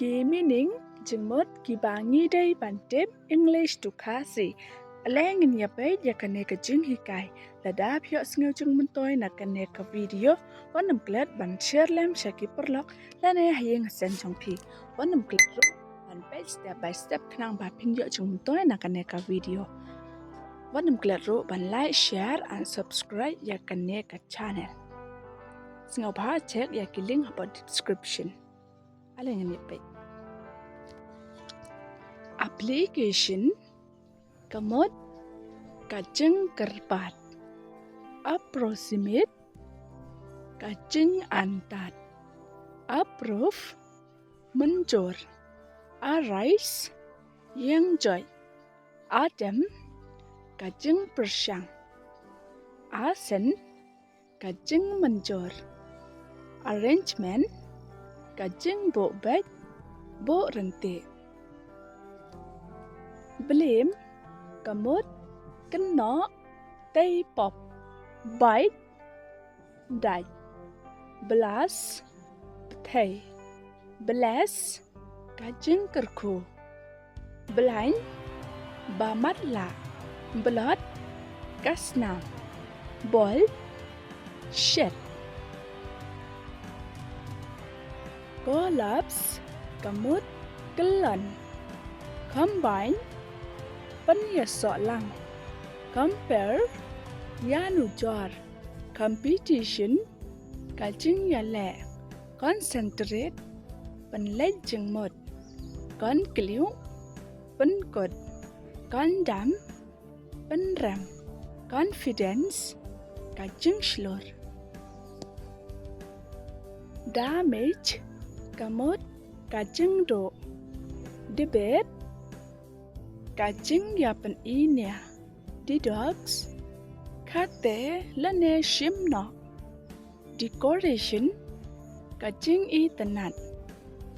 Ki meaning jengmot ki bangi day bantep English tu kasi. Aleng in yape ya kane ka jing hikai. Lada pyo sngau jeng mentoy na kane ka video. Wanam klet ban share lem shaki perlok. Lane hayeng sen chong pi. Wanam klet ro ban page step by step kenang ba ping yo jeng mentoy na kane ka video. Wanam klet ro ban like, share and subscribe ya kane ka channel. Sngau ba check ya ki link about description. Aleng in yape. Application Kamot Kajeng Kerpat Approximate Kajeng Antat Approve Menjor Arise Yang Joy Adam Kajeng Persyang Asen Kajeng Menjor Arrangement Kajeng Bo Bek Bo Rente Blame Kamot Kena Tay Pop Bite Die Blast Thay Bless Kajeng Kerku Blind Bamatla Blood Kasna Boil Shed Collapse Kamut Kelon Combine Panya Solang Compare Yanu Jor Competition Kajing Yale Concentrate Penlej Jengmot Conclude Penkod Condam Penram Confidence Kajing Shlor Damage Kamot Kajing Do Debate Kajing yapen inya di dogs kate lane shimno decoration kajing i tenat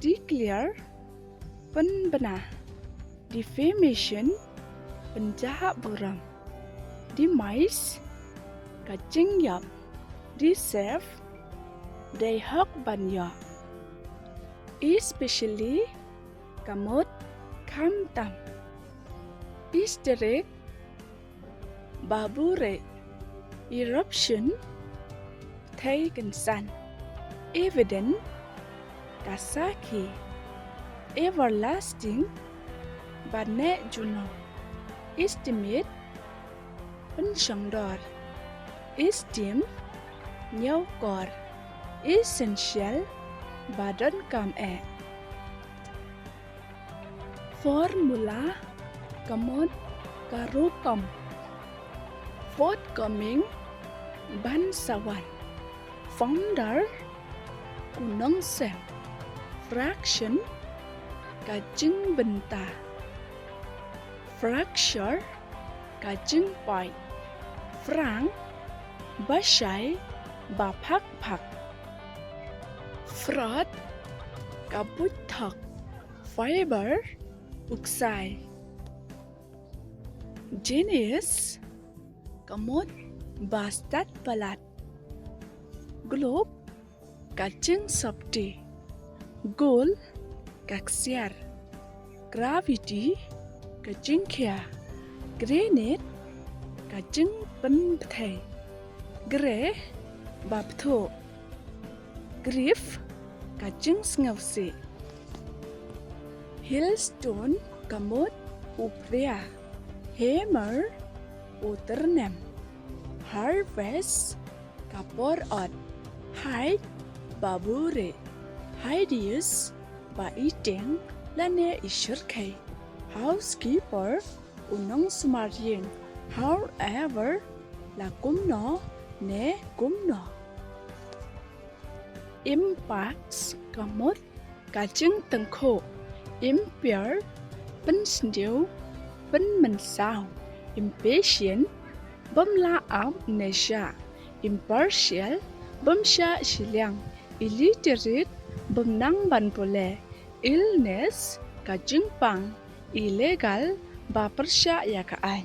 declare penbena defamation penjahat buram demise kajing yap deserve they hak banya especially kamot kamtam Hysteric Babure Eruption Taken Sun Evident Kasaki Everlasting Bane Juno Estimate Pensyangdor Esteem Nhau Kor Essential Badan Kam Formula Kamot Karukom Forthcoming Bansawan Founder Kunong Sem Fraction Kajing Benta Fracture Kajing Pai Frank Bashai Bapak Pak Fraud Kabut Thok Fiber Uksai Genius Kamot Bastat Palat Globe Kajeng Sabti Goal Kaksiar Gravity Kajeng Kya Granite Kajeng Penthai Gre Babtho Grief Kajeng Ngavsi Hailstone Kamot Upria Hammer Uternem Harvest Kapor Ot Hide Babure Hideous Baiteng Lane Ishurkai Housekeeper Unong Sumarien However La Kumno Ne Kumno Impacts Kamot Kajeng Tengko Impair Pensdiu Pen Mensao Impatient Bumla Amnesia Impartial Bumsha Shiliang Illiterate Bumnang Banpole Illness Kajing Pang Illegal Bapersya Yakaay